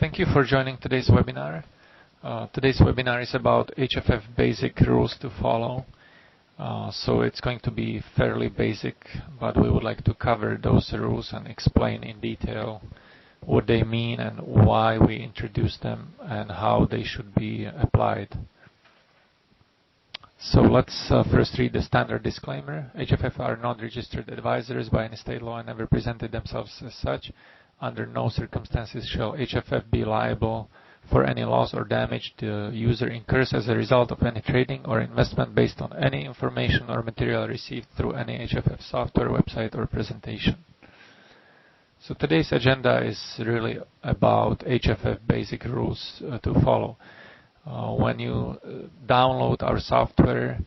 Thank you for joining today's webinar. Today's webinar is about HFF basic rules to follow. So it's going to be fairly basic, but we would like to cover those rules and explain in detail what they mean and why we introduced them and how they should be applied. So let's first read the standard disclaimer. HFF are not registered advisors by any state law and never presented themselves as such. Under no circumstances shall HFF be liable for any loss or damage the user incurs as a result of any trading or investment based on any information or material received through any HFF software, website, or presentation. So today's agenda is really about HFF basic rules to follow. When you download our software,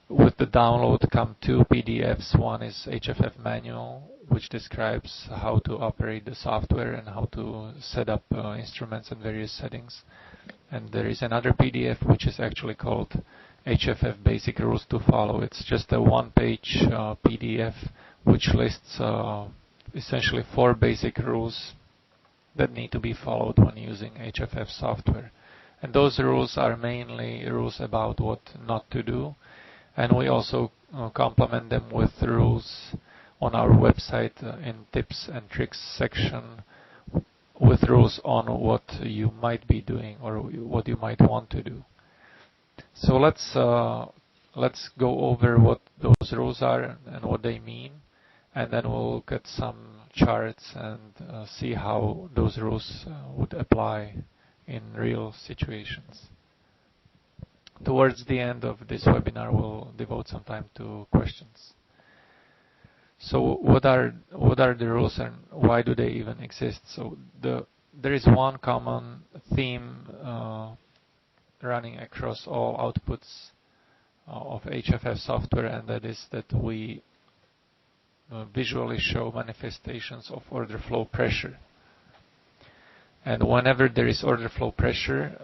with the download come two PDFs. One is HFF manual, which describes how to operate the software and how to set up instruments and various settings. And there is another PDF which is actually called HFF basic rules to follow. It's just a one-page PDF which lists essentially 4 basic rules that need to be followed when using HFF software. And those rules are mainly rules about what not to do. And we also complement them with rules on our website in tips and tricks section with rules on what you might be doing or what you might want to do. So let's go over what those rules are and what they mean, and then we'll look at some charts and see how those rules would apply in real situations. Towards the end of this webinar, we'll devote some time to questions. So what are the rules and why do they even exist? So there is one common theme running across all outputs of HFF software, and that is that we visually show manifestations of order flow pressure. And whenever there is order flow pressure,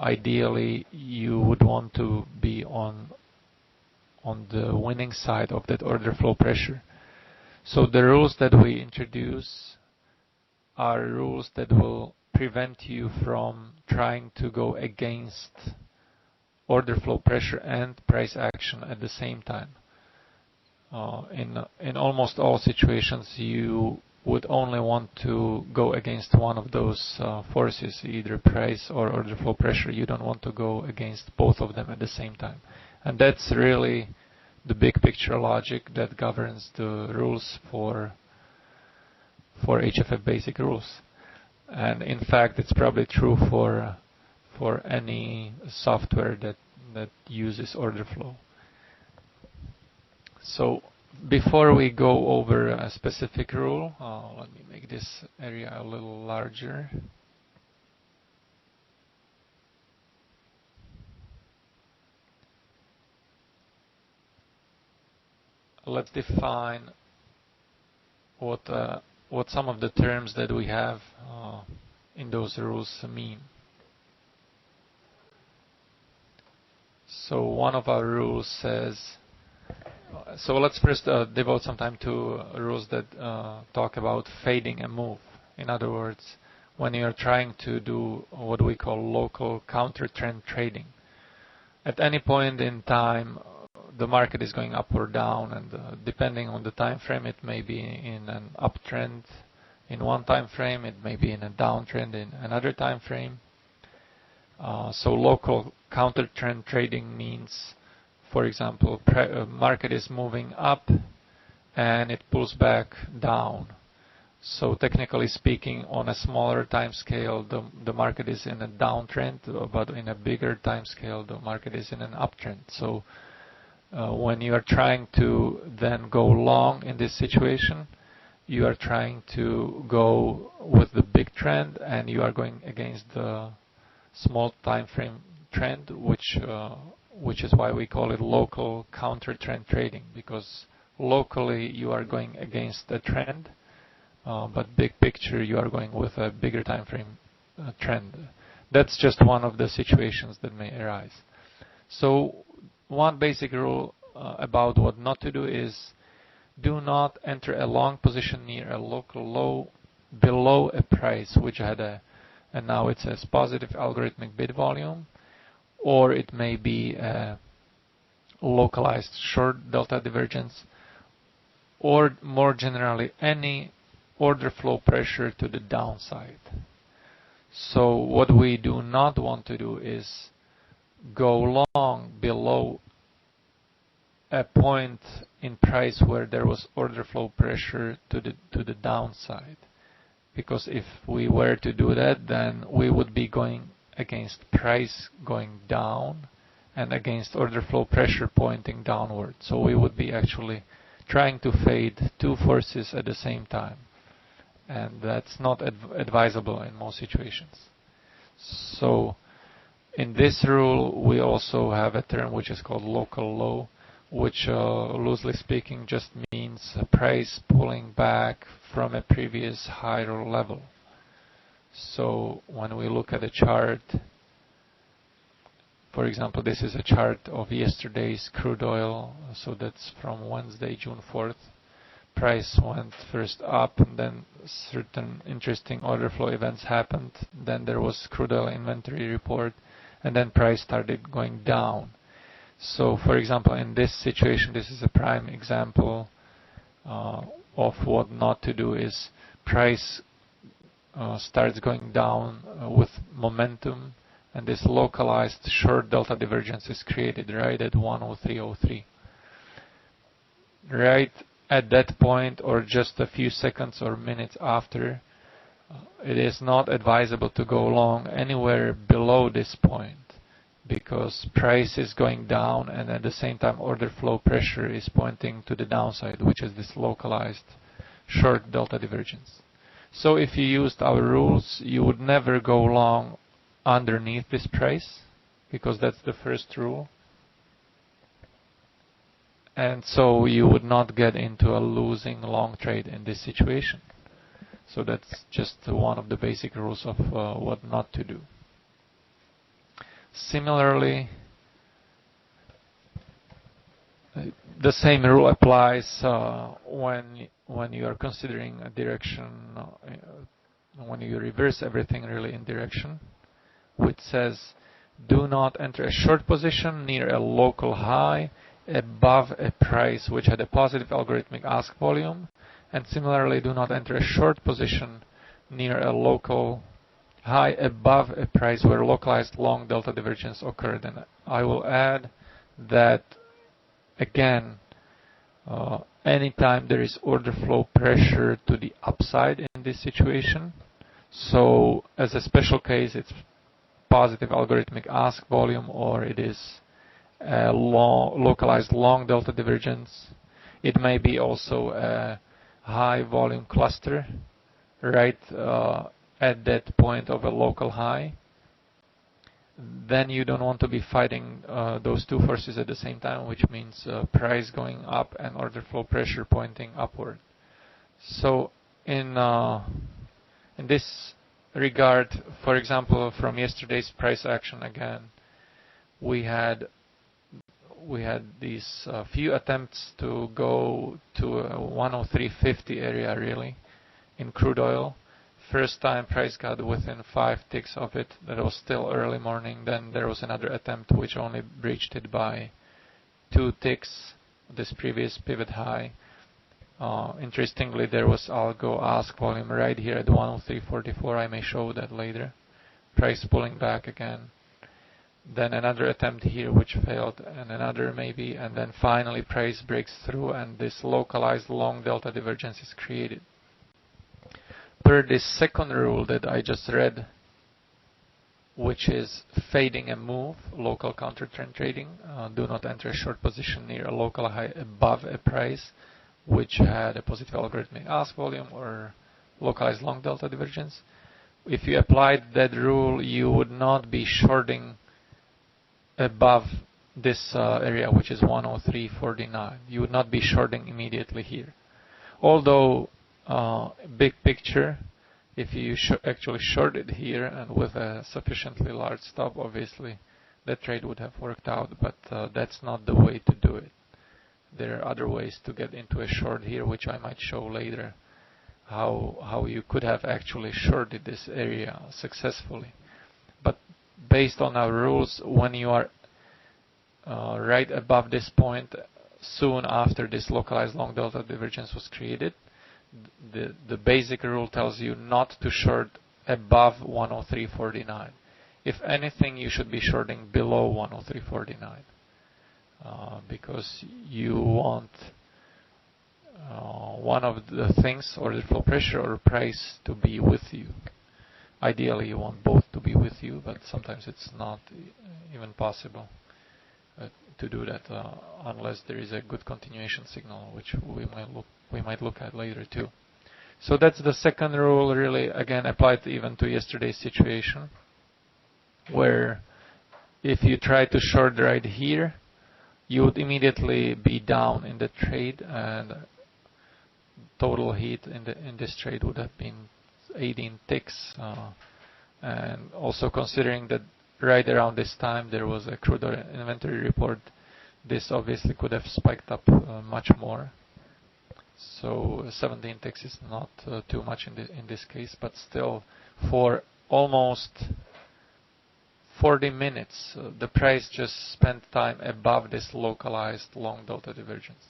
ideally you would want to be on the winning side of that order flow pressure. So the rules that we introduce are rules that will prevent you from trying to go against order flow pressure and price action at the same time. In almost all situations, you would only want to go against one of those forces, either price or order flow pressure. You don't want to go against both of them at the same time. And that's really the big picture logic that governs the rules for HFF basic rules. And in fact, it's probably true for any software that uses order flow. So before we go over a specific rule, let me make this area a little larger. Let's define what some of the terms that we have in those rules mean. So one of our rules says, so let's first devote some time to rules that talk about fading a move. In other words, when you're trying to do what we call local counter-trend trading. At any point in time, the market is going up or down, and depending on the time frame, it may be in an uptrend in one time frame, it may be in a downtrend in another time frame. So local counter-trend trading means, for example, market is moving up and it pulls back down. So technically speaking, on a smaller time scale, the market is in a downtrend, but in a bigger time scale, the market is in an uptrend. So when you are trying to then go long in this situation, you are trying to go with the big trend and you are going against the small time frame trend, which is why we call it local counter-trend trading, because locally you are going against the trend, but big picture you are going with a bigger time frame trend. That's just one of the situations that may arise. So one basic rule about what not to do is do not enter a long position near a local low below a price which had and now it says positive algorithmic bid volume, or it may be a localized short delta divergence, or more generally any order flow pressure to the downside. So what we do not want to do is go long below a point in price where there was order flow pressure to the downside, because if we were to do that, then we would be going against price going down and against order flow pressure pointing downward. So we would be actually trying to fade two forces at the same time, and that's not advisable in most situations. So in this rule we also have a term which is called local low, which loosely speaking just means a price pulling back from a previous higher level. So when we look at a chart, for example, this is a chart of yesterday's crude oil, so that's from Wednesday, June 4th. Price went first up, and then certain interesting order flow events happened. Then there was crude oil inventory report, and then price started going down. So, for example, in this situation, this is a prime example of what not to do. Is price starts going down with momentum, and this localized short delta divergence is created right at 103.03. Right at that point, or just a few seconds or minutes after, it is not advisable to go long anywhere below this point, because price is going down and at the same time order flow pressure is pointing to the downside, which is this localized short delta divergence. So if you used our rules, you would never go long underneath this price, because that's the first rule. And so you would not get into a losing long trade in this situation. So that's just one of the basic rules of what not to do. Similarly, the same rule applies when you are considering a direction, when you reverse everything really in direction, which says do not enter a short position near a local high above a price which had a positive algorithmic ask volume, and similarly do not enter a short position near a local high above a price where localized long delta divergence occurred. And I will add that again, anytime there is order flow pressure to the upside in this situation, so as a special case it's positive algorithmic ask volume, or it is a localized long delta divergence. It may be also a high volume cluster right at that point of a local high. Then you don't want to be fighting those two forces at the same time, which means price going up and order flow pressure pointing upward. So in this regard, for example, from yesterday's price action again, we had these few attempts to go to a 103.50 area really in crude oil. First time price got within 5 ticks of it. That was still early morning. Then there was another attempt which only breached it by 2 ticks, this previous pivot high. Interestingly, there was algo ask volume right here at 103.44. I may show that later. Price pulling back again. Then another attempt here which failed, and another maybe, and then finally price breaks through and this localized long delta divergence is created. Per this second rule that I just read, which is fading a move, local counter trend trading, do not enter a short position near a local high above a price which had a positive algorithmic ask volume or localized long delta divergence. If you applied that rule, you would not be shorting above this area, which is 103.49. You would not be shorting immediately here. Although, big picture, if you actually shorted here and with a sufficiently large stop, obviously that trade would have worked out, but that's not the way to do it. There are other ways to get into a short here, which I might show later how you could have actually shorted this area successfully. But based on our rules, when you are right above this point, soon after this localized long delta divergence was created, the basic rule tells you not to short above 103.49. If anything, you should be shorting below 103.49 because you want one of the things, or the flow pressure or price, to be with you. Ideally, you want both to be with you, but sometimes it's not even possible to do that unless there is a good continuation signal, which we might look at later too. So that's the second rule, really, again, applied even to yesterday's situation, where if you try to short right here, you would immediately be down in the trade, and total heat in this trade would have been 18 ticks. And also considering that right around this time there was a crude oil inventory report, this obviously could have spiked up much more. So 17 ticks is not too much in this case, but still, for almost 40 minutes, the price just spent time above this localized long delta divergence.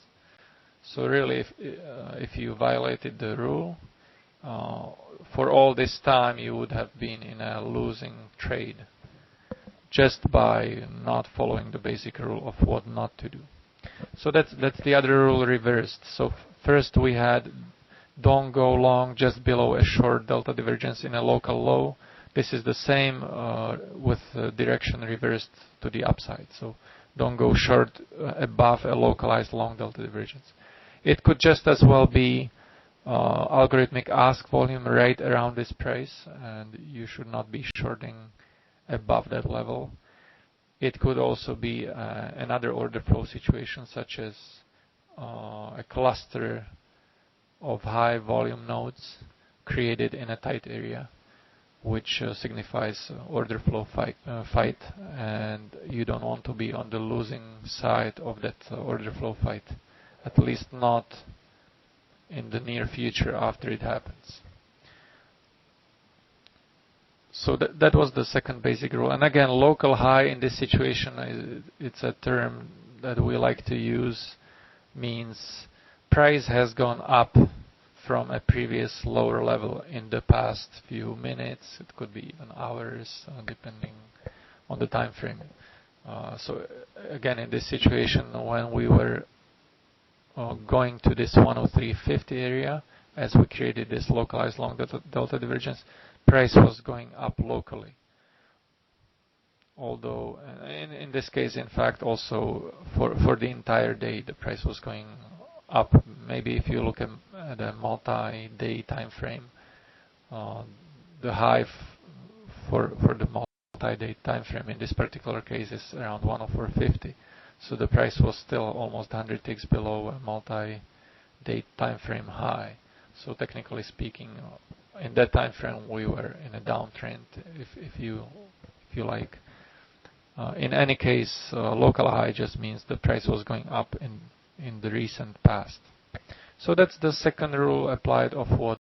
So really, if you violated the rule, for all this time you would have been in a losing trade just by not following the basic rule of what not to do. So that's the other rule reversed. So first we had don't go long just below a short delta divergence in a local low. This is the same with direction reversed to the upside. So don't go short above a localized long delta divergence. It could just as well be algorithmic ask volume right around this price, and you should not be shorting above that level. It could also be another order flow situation, such as a cluster of high volume nodes created in a tight area, which signifies order flow fight, and you don't want to be on the losing side of that order flow fight, at least not in the near future after it happens. So that was the second basic rule. And again, local high in this situation, it's a term that we like to use, means price has gone up from a previous lower level in the past few minutes. It could be even hours, depending on the time frame. So again, in this situation, when we were going to this 103.50 area, as we created this localized long delta divergence, price was going up locally. Although in this case, in fact, also for the entire day, the price was going up. Maybe if you look at the multi-day time frame, the high for the multi-day time frame in this particular case is around 104.50. So the price was still almost 100 ticks below a multi-day time frame high. So technically speaking, in that time frame we were in a downtrend, if you like. In any case, local high just means the price was going up in the recent past. So that's the second rule applied of what